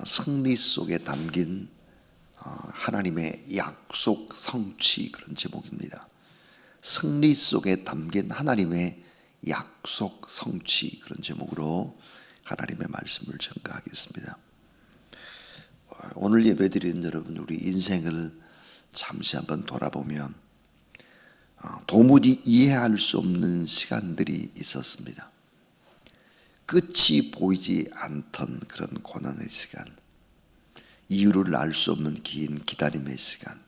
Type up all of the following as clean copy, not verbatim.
승리 속에 담긴 하나님의 약속 성취, 그런 제목입니다. 승리 속에 담긴 하나님의 약속 성취, 그런 제목으로 하나님의 말씀을 전가하겠습니다. 오늘 예배드리는 여러분, 우리 인생을 잠시 한번 돌아보면 도무지 이해할 수 없는 시간들이 있었습니다. 끝이 보이지 않던 그런 고난의 시간, 이유를 알 수 없는 긴 기다림의 시간,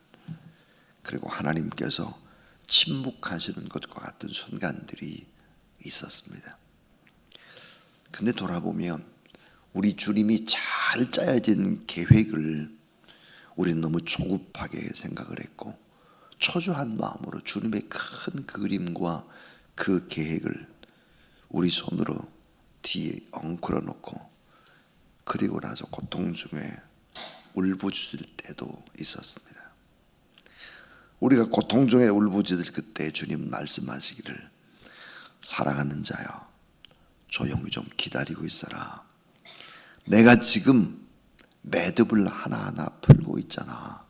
그리고 하나님께서 침묵하시는 것과 같은 순간들이 있었습니다. 근데 돌아보면 우리 주님이 잘 짜여진 계획을 우리는 너무 조급하게 생각을 했고, 초조한 마음으로 주님의 큰 그림과 그 계획을 우리 손으로 뒤에 엉클어 놓고, 그리고 나서 고통 중에 울부짖을 때도 있었습니다. 우리가 고통 중에 울부짖을 그때 주님 말씀하시기를, 사랑하는 자여, 조용히 좀 기다리고 있어라. 내가 지금 매듭을 하나하나 풀고 있잖아.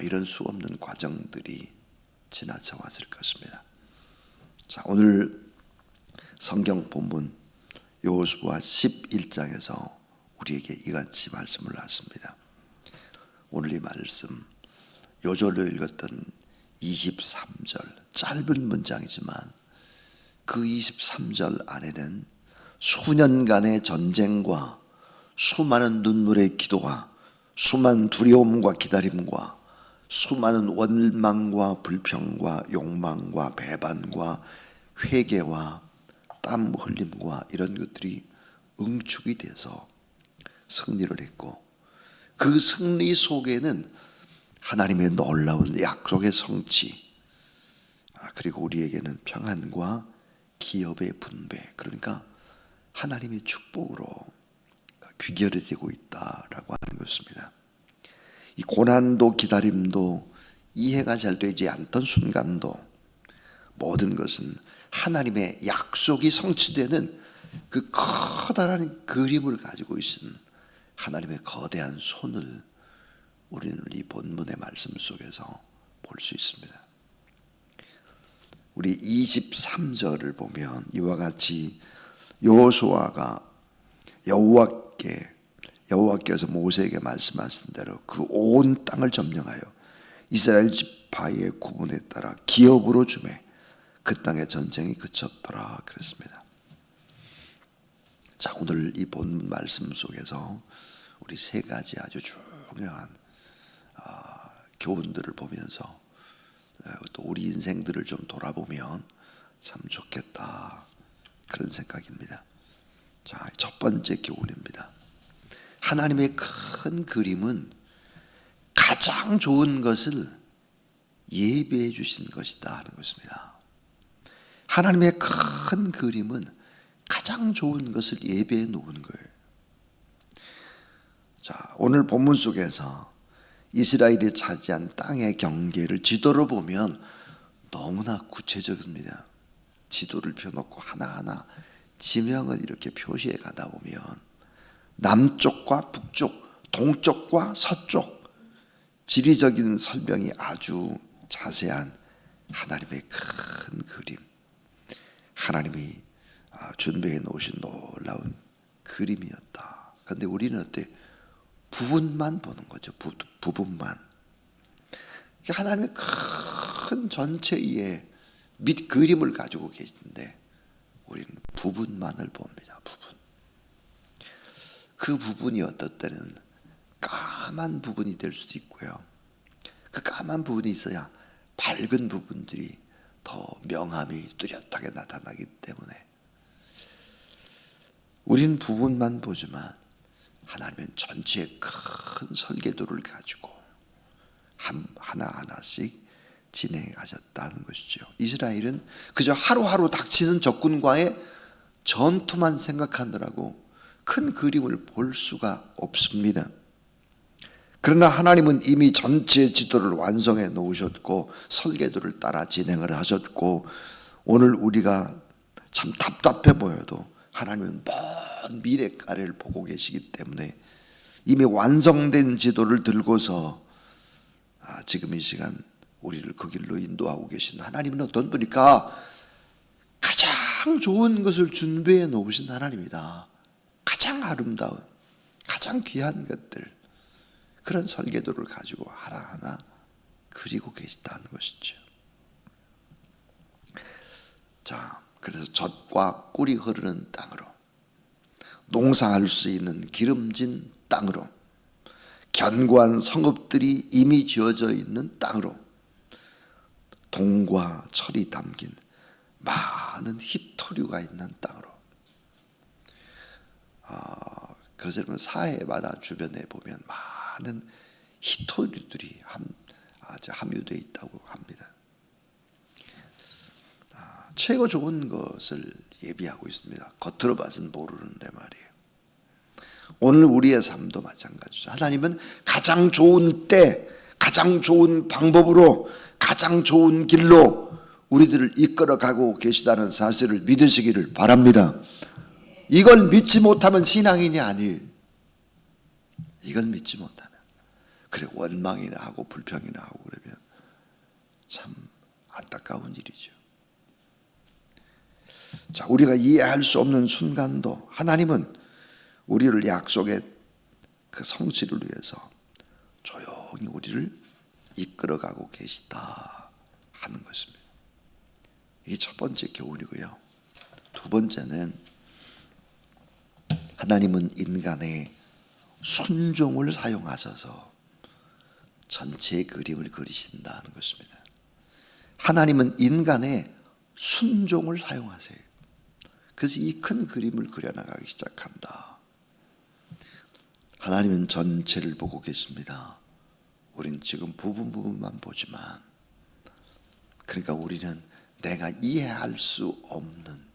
이런 수 없는 과정들이 지나쳐 왔을 것입니다. 자, 오늘 성경 본문 여호수아 11장에서 우리에게 이같이 말씀을 하십니다. 오늘 이 말씀 요절로 읽었던 23절, 짧은 문장이지만 그 23절 안에는 수년간의 전쟁과 수많은 눈물의 기도와 수많은 두려움과 기다림과 수많은 원망과 불평과 욕망과 배반과 회개와 땀 흘림과 이런 것들이 응축이 돼서 승리를 했고, 그 승리 속에는 하나님의 놀라운 약속의 성취, 그리고 우리에게는 평안과 기업의 분배, 그러니까 하나님의 축복으로 귀결이 되고 있다라고 하는 것입니다. 이 고난도 기다림도 이해가 잘 되지 않던 순간도 모든 것은 하나님의 약속이 성취되는 그 커다란 그림을 가지고 있는 하나님의 거대한 손을 우리는 이 본문의 말씀 속에서 볼 수 있습니다. 우리 23절을 보면 이와 같이 여호수아가 여호와께서 모세에게 말씀하신 대로 그 온 땅을 점령하여 이스라엘 지파의 구분에 따라 기업으로 주매 그 땅의 전쟁이 그쳤더라 그랬습니다. 자, 오늘 이 본문 말씀 속에서 우리 세 가지 아주 중요한 교훈들을 보면서 또 우리 인생들을 좀 돌아보면 참 좋겠다, 그런 생각입니다. 자, 첫 번째 교훈입니다. 하나님의 큰 그림은 가장 좋은 것을 예비해 주신 것이다 하는 것입니다. 하나님의 큰 그림은 가장 좋은 것을 예비해 놓은 거예요. 자, 오늘 본문 속에서 이스라엘이 차지한 땅의 경계를 지도로 보면 너무나 구체적입니다. 지도를 펴놓고 하나하나 지명을 이렇게 표시해 가다 보면 남쪽과 북쪽, 동쪽과 서쪽, 지리적인 설명이 아주 자세한 하나님의 큰 그림, 하나님이 준비해 놓으신 놀라운 그림이었다. 그런데 우리는 어때? 부분만 보는 거죠. 부분만. 하나님의 큰 전체의 밑 그림을 가지고 계신데 우리는 부분만을 봅니다. 부분. 그 부분이 어떨 때는 까만 부분이 될 수도 있고요. 그 까만 부분이 있어야 밝은 부분들이 더 명암이 뚜렷하게 나타나기 때문에 우린 부분만 보지만 하나님은 전체의 큰 설계도를 가지고 하나하나씩 진행하셨다는 것이죠. 이스라엘은 그저 하루하루 닥치는 적군과의 전투만 생각하느라고 큰 그림을 볼 수가 없습니다. 그러나 하나님은 이미 전체 지도를 완성해 놓으셨고 설계도를 따라 진행을 하셨고, 오늘 우리가 참 답답해 보여도 하나님은 먼 미래가를 보고 계시기 때문에 이미 완성된 지도를 들고서 지금 이 시간 우리를 그 길로 인도하고 계신 하나님은 어떤 분일까? 가장 좋은 것을 준비해 놓으신 하나님이다. 가장 아름다운, 가장 귀한 것들, 그런 설계도를 가지고 하나하나 그리고 계시다는 것이죠. 자, 그래서 젖과 꿀이 흐르는 땅으로, 농사할 수 있는 기름진 땅으로, 견고한 성읍들이 이미 지어져 있는 땅으로, 동과 철이 담긴 많은 희토류가 있는 땅으로. 그래서 여러분 사해바다 주변에 보면 많은 희토류들이 함유되어 있다고 합니다. 최고 좋은 것을 예비하고 있습니다. 겉으로 봐서는 모르는데 말이에요. 오늘 우리의 삶도 마찬가지죠. 하나님은 가장 좋은 때, 가장 좋은 방법으로, 가장 좋은 길로 우리들을 이끌어가고 계시다는 사실을 믿으시기를 바랍니다. 이걸 믿지 못하면 신앙인이 아니에요. 이걸 믿지 못하면 그래 원망이나 하고 불평이나 하고 그러면 참 안타까운 일이죠. 자, 우리가 이해할 수 없는 순간도 하나님은 우리를 약속의 그 성취를 위해서 조용히 우리를 이끌어가고 계시다 하는 것입니다. 이게 첫 번째 교훈이고요. 두 번째는 하나님은 인간의 순종을 사용하셔서 전체의 그림을 그리신다는 것입니다. 하나님은 인간의 순종을 사용하세요. 그래서 이 큰 그림을 그려나가기 시작한다. 하나님은 전체를 보고 계십니다. 우린 지금 부분만 보지만, 그러니까 우리는 내가 이해할 수 없는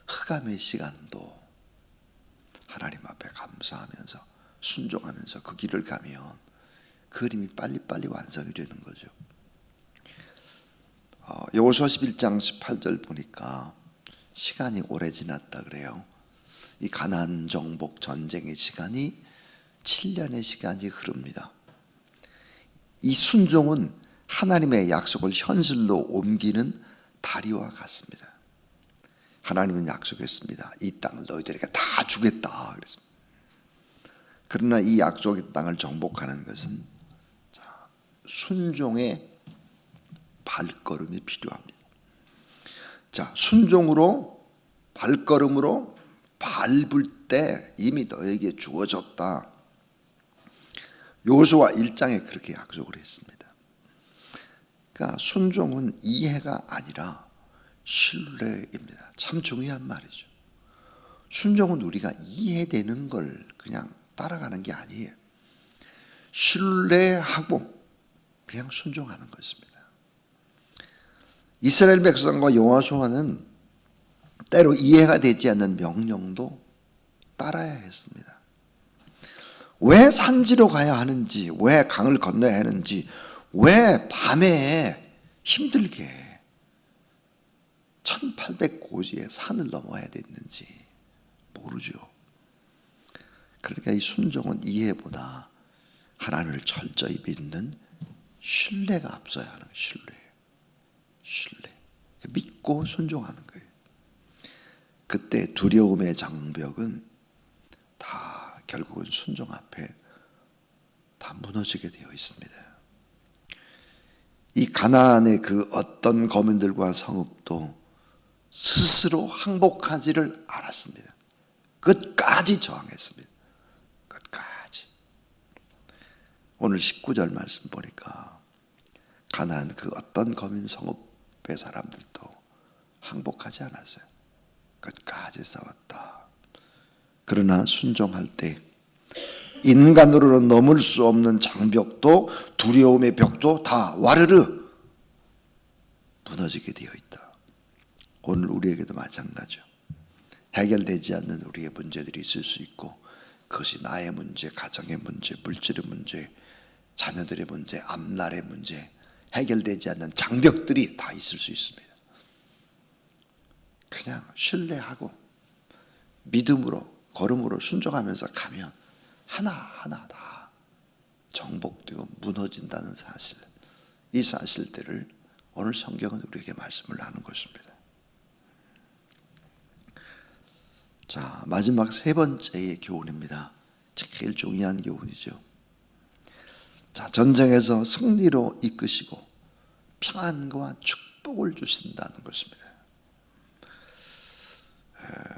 흑암의 시간도 하나님 앞에 감사하면서 순종하면서 그 길을 가면 그림이 빨리빨리 완성이 되는 거죠. 여호수아 11장 18절 보니까 시간이 오래 지났다 그래요. 이 가나안 정복 전쟁의 시간이 7년의 시간이 흐릅니다. 이 순종은 하나님의 약속을 현실로 옮기는 다리와 같습니다. 하나님은 약속했습니다. 이 땅을 너희들에게 다 주겠다 그랬습니다. 그러나 이 약속의 땅을 정복하는 것은 순종의 발걸음이 필요합니다. 자, 순종으로 발걸음으로 밟을 때 이미 너에게 주어졌다. 여호수아 1장에 그렇게 약속을 했습니다. 그러니까 순종은 이해가 아니라 신뢰입니다. 참 중요한 말이죠. 순종은 우리가 이해되는 걸 그냥 따라가는 게 아니에요. 신뢰하고 그냥 순종하는 것입니다. 이스라엘 백성과 여호수아는 때로 이해가 되지 않는 명령도 따라야 했습니다. 왜 산지로 가야 하는지, 왜 강을 건너야 하는지, 왜 밤에 힘들게 1800고지의 산을 넘어야 됐는지 모르죠. 그러니까 이 순종은 이해보다 하나님을 철저히 믿는 신뢰가 앞서야 하는 신뢰. 믿고 순종하는 거예요. 그때 두려움의 장벽은 다 결국은 순종 앞에 다 무너지게 되어 있습니다. 이 가나안의 그 어떤 거민들과 성읍도 스스로 항복하지를 않았습니다. 끝까지 저항했습니다. 끝까지. 오늘 19절 말씀 보니까 가나안 그 어떤 거민 성읍의 사람들도 항복하지 않았어요. 끝까지 싸웠다. 그러나 순종할 때 인간으로는 넘을 수 없는 장벽도 두려움의 벽도 다 와르르 무너지게 되어 있다. 오늘 우리에게도 마찬가지죠. 해결되지 않는 우리의 문제들이 있을 수 있고, 그것이 나의 문제, 가정의 문제, 물질의 문제, 자녀들의 문제, 앞날의 문제, 해결되지 않는 장벽들이 다 있을 수 있습니다. 그냥 신뢰하고 믿음으로 걸음으로 순종하면서 가면 하나하나 다 정복되고 무너진다는 사실, 이 사실들을 오늘 성경은 우리에게 말씀을 하는 것입니다. 자, 마지막 세 번째의 교훈입니다. 제일 중요한 교훈이죠. 자, 전쟁에서 승리로 이끄시고 평안과 축복을 주신다는 것입니다.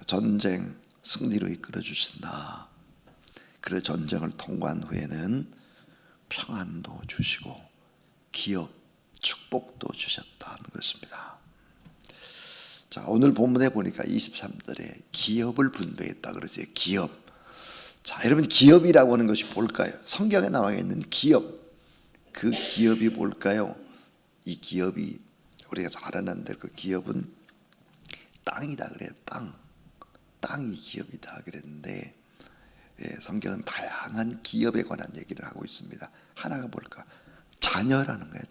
전쟁 승리로 이끌어 주신다. 그래 전쟁을 통과한 후에는 평안도 주시고 기업 축복도 주셨다는 것입니다. 자, 오늘 본문에 보니까 23절에 기업을 분배했다 그러죠. 기업. 자, 여러분 기업이라고 하는 것이 뭘까요? 성경에 나와 있는 기업, 그 기업이 뭘까요? 이 기업이 우리가 잘 아는 대로 그 기업은 땅이다 그래요. 땅이 기업이다 그랬는데, 성경은 다양한 기업에 관한 얘기를 하고 있습니다. 하나가 뭘까? 자녀라는 거예요.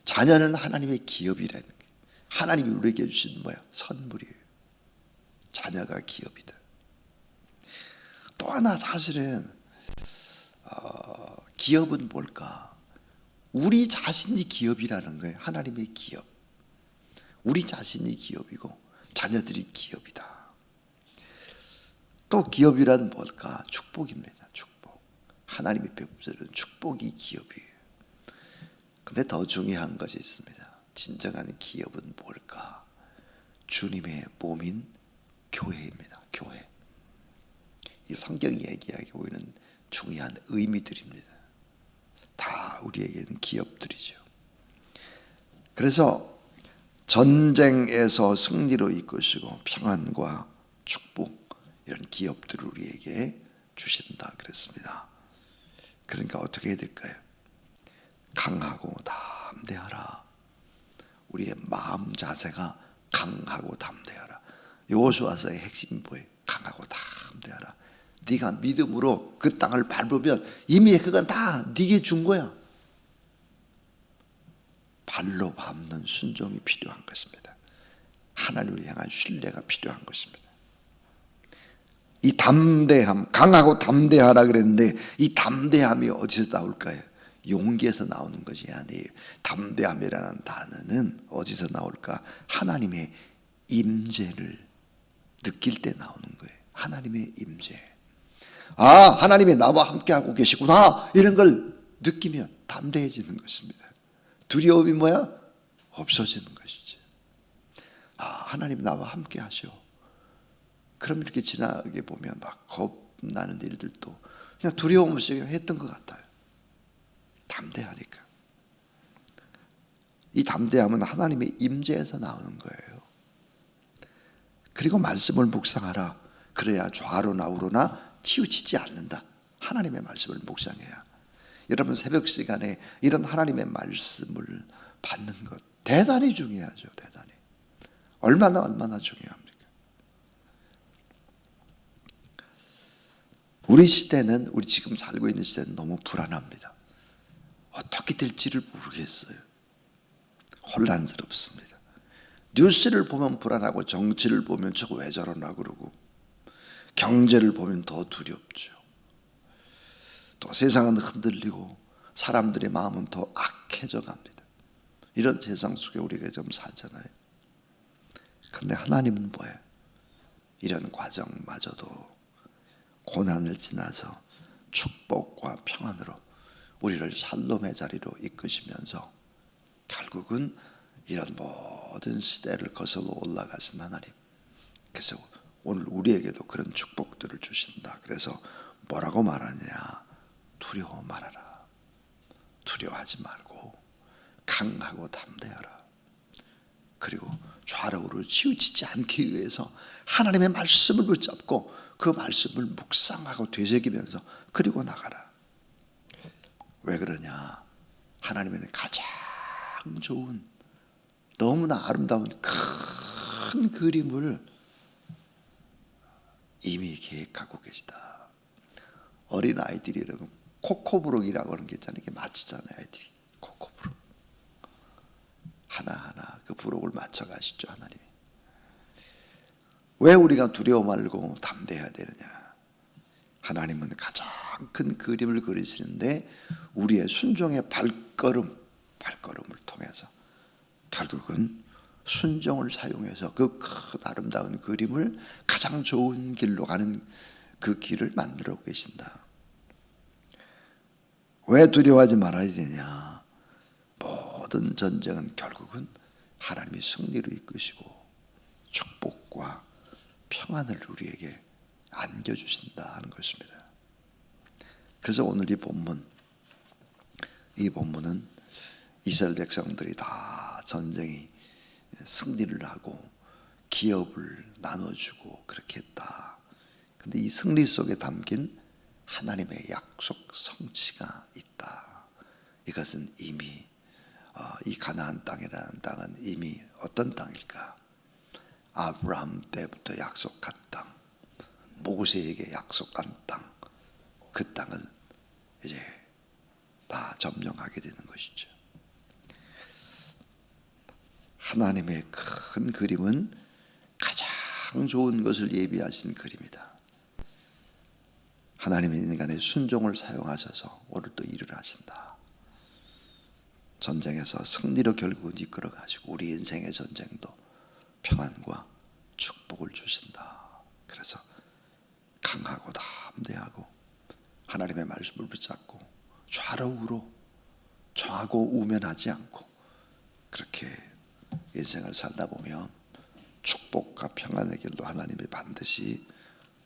자녀는 하나님의 기업이라는 거예요. 하나님이 우리에게 주신 뭐야? 선물이에요. 자녀가 기업이다. 또 하나 사실은 기업은 뭘까? 우리 자신이 기업이라는 거예요. 하나님의 기업. 우리 자신이 기업이고 자녀들이 기업이다. 또 기업이란 뭘까? 축복입니다. 축복. 하나님이 베푸시는 축복이 기업이에요. 근데 더 중요한 것이 있습니다. 진정한 기업은 뭘까? 주님의 몸인 교회입니다. 교회. 이 성경이 얘기하고 있는 중요한 의미들입니다. 다 우리에게는 기업들이죠. 그래서 전쟁에서 승리로 이끄시고 평안과 축복, 이런 기업들을 우리에게 주신다 그랬습니다. 그러니까 어떻게 해야 될까요? 강하고 담대하라. 우리의 마음 자세가 강하고 담대하라. 여호수아서의 핵심이 뭐예요? 강하고 담대하라. 네가 믿음으로 그 땅을 밟으면 이미 그건 다 네게 준 거야. 발로 밟는 순종이 필요한 것입니다. 하나님을 향한 신뢰가 필요한 것입니다. 이 담대함, 강하고 담대하라 그랬는데 이 담대함이 어디서 나올까요? 용기에서 나오는 것이 아니에요. 담대함이라는 단어는 어디서 나올까? 하나님의 임재를 느낄 때 나오는 거예요. 하나님의 임재. 아, 하나님이 나와 함께하고 계시구나, 이런 걸 느끼면 담대해지는 것입니다. 두려움이 뭐야? 없어지는 것이지. 아, 하나님 나와 함께 하셔. 그럼 이렇게 지나게 보면 막 겁나는 일들도 그냥 두려움 없이 그냥 했던 것 같아요. 담대하니까. 이 담대함은 하나님의 임재에서 나오는 거예요. 그리고 말씀을 묵상하라. 그래야 좌로나 우로나 치우치지 않는다. 하나님의 말씀을 묵상해야. 여러분 새벽 시간에 이런 하나님의 말씀을 받는 것 대단히 중요하죠. 대단히. 얼마나 중요합니까? 우리 시대는, 우리 지금 살고 있는 시대는 너무 불안합니다. 어떻게 될지를 모르겠어요. 혼란스럽습니다. 뉴스를 보면 불안하고 정치를 보면 저거 왜 저러나 그러고 경제를 보면 더 두렵죠. 또 세상은 흔들리고 사람들의 마음은 더 악해져 갑니다. 이런 세상 속에 우리가 좀 살잖아요. 그런데 하나님은 뭐예요? 이런 과정마저도 고난을 지나서 축복과 평안으로 우리를 샬롬의 자리로 이끄시면서 결국은 이런 모든 시대를 거슬러 올라가신 하나님. 그래서 오늘 우리에게도 그런 축복들을 주신다. 그래서 뭐라고 말하느냐? 두려워 말아라. 두려워하지 말고 강하고 담대하라. 그리고 좌로우로 치우치지 않기 위해서 하나님의 말씀을 붙잡고 그 말씀을 묵상하고 되새기면서 그리고 나가라. 왜 그러냐? 하나님은 가장 좋은, 너무나 아름다운 큰 그림을 이미 계획하고 계시다. 어린 아이들이 여러분 코코부록이라고 하는 게 있잖아요. 이게 맞추잖아요. 아이들이 코코부록 하나하나 그 부록을 맞춰 가시죠. 하나님이. 왜 우리가 두려워 말고 담대해야 되느냐? 하나님은 가장 큰 그림을 그리시는데 우리의 순종의 발걸음을 통해서 결국은 순종을 사용해서 그 큰 아름다운 그림을 가장 좋은 길로 가는 그 길을 만들어 계신다. 왜 두려워하지 말아야 되냐? 모든 전쟁은 결국은 하나님이 승리로 이끄시고 축복과 평안을 우리에게 안겨주신다는 것입니다. 그래서 오늘 이 본문은 이스라엘 백성들이 다 전쟁이 승리를 하고 기업을 나눠주고 그렇게 했다. 근데 이 승리 속에 담긴 하나님의 약속 성취가 있다. 이것은 이미 이 가나안 땅이라는 땅은 이미 어떤 땅일까? 아브라함 때부터 약속한 땅, 모세에게 약속한 땅, 그 땅을 이제 다 점령하게 되는 것이죠. 하나님의 큰 그림은 가장 좋은 것을 예비하신 그림이다. 하나님은 인간의 순종을 사용하셔서 오늘 또 일을 하신다. 전쟁에서 승리로 결국은 이끌어 가시고 우리 인생의 전쟁도 평안과 축복을 주신다. 그래서 강하고 담대하고 하나님의 말씀을 붙잡고 좌로 우로 정하고 우면하지 않고 그렇게 인생을 살다 보면 축복과 평안의 길로 하나님이 반드시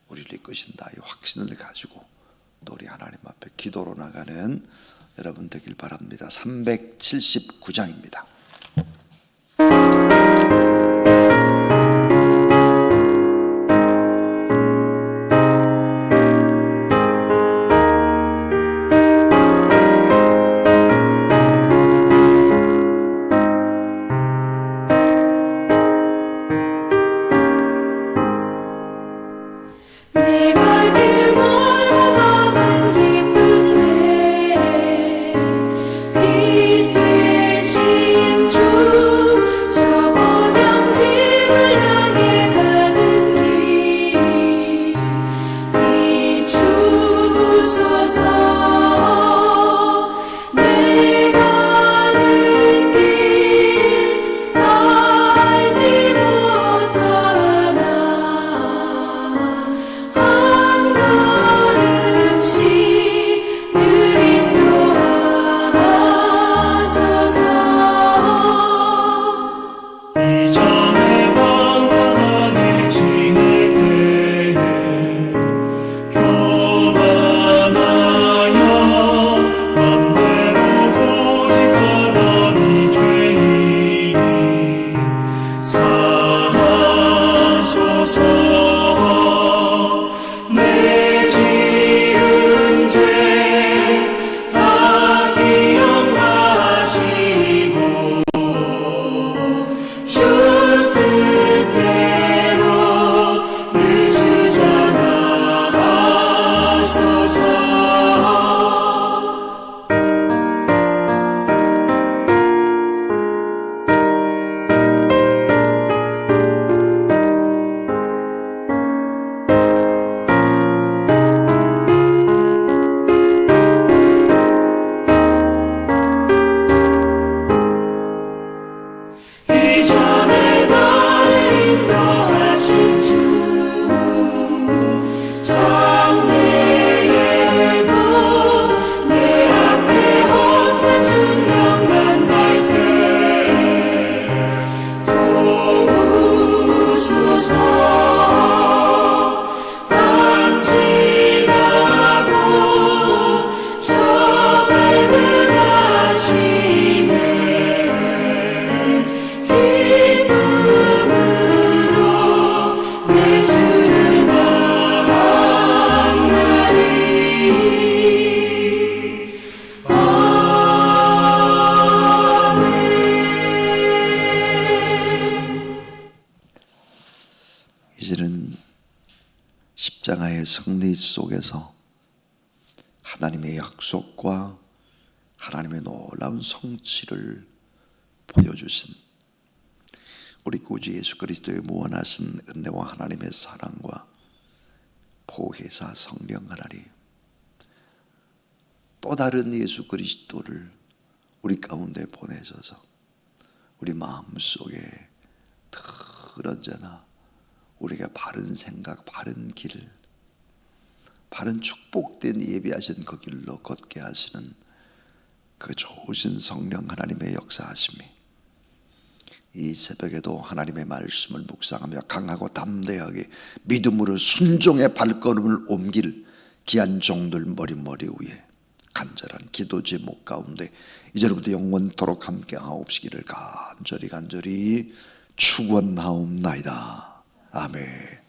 우리를 이끄신다. 이 확신을 가지고 또 우리 하나님 앞에 기도로 나가는 여러분 되길 바랍니다. 379장입니다. 십자가의 승리 속에서 하나님의 약속과 하나님의 놀라운 성취를 보여주신 우리 구주 예수 그리스도의 무한하신 은혜와 하나님의 사랑과 보혜사 성령 하나님, 또 다른 예수 그리스도를 우리 가운데 보내셔서 우리 마음속에 늘 언제나 우리가 바른 생각, 바른 길, 바른 축복된 예비하신 그 길로 걷게 하시는 그 좋으신 성령 하나님의 역사하심이 이 새벽에도 하나님의 말씀을 묵상하며 강하고 담대하게 믿음으로 순종의 발걸음을 옮길 귀한 종들 머리 위에 간절한 기도 제목 가운데 이제로부터 영원토록 함께 하옵시기를 간절히 축원하옵나이다. 아멘.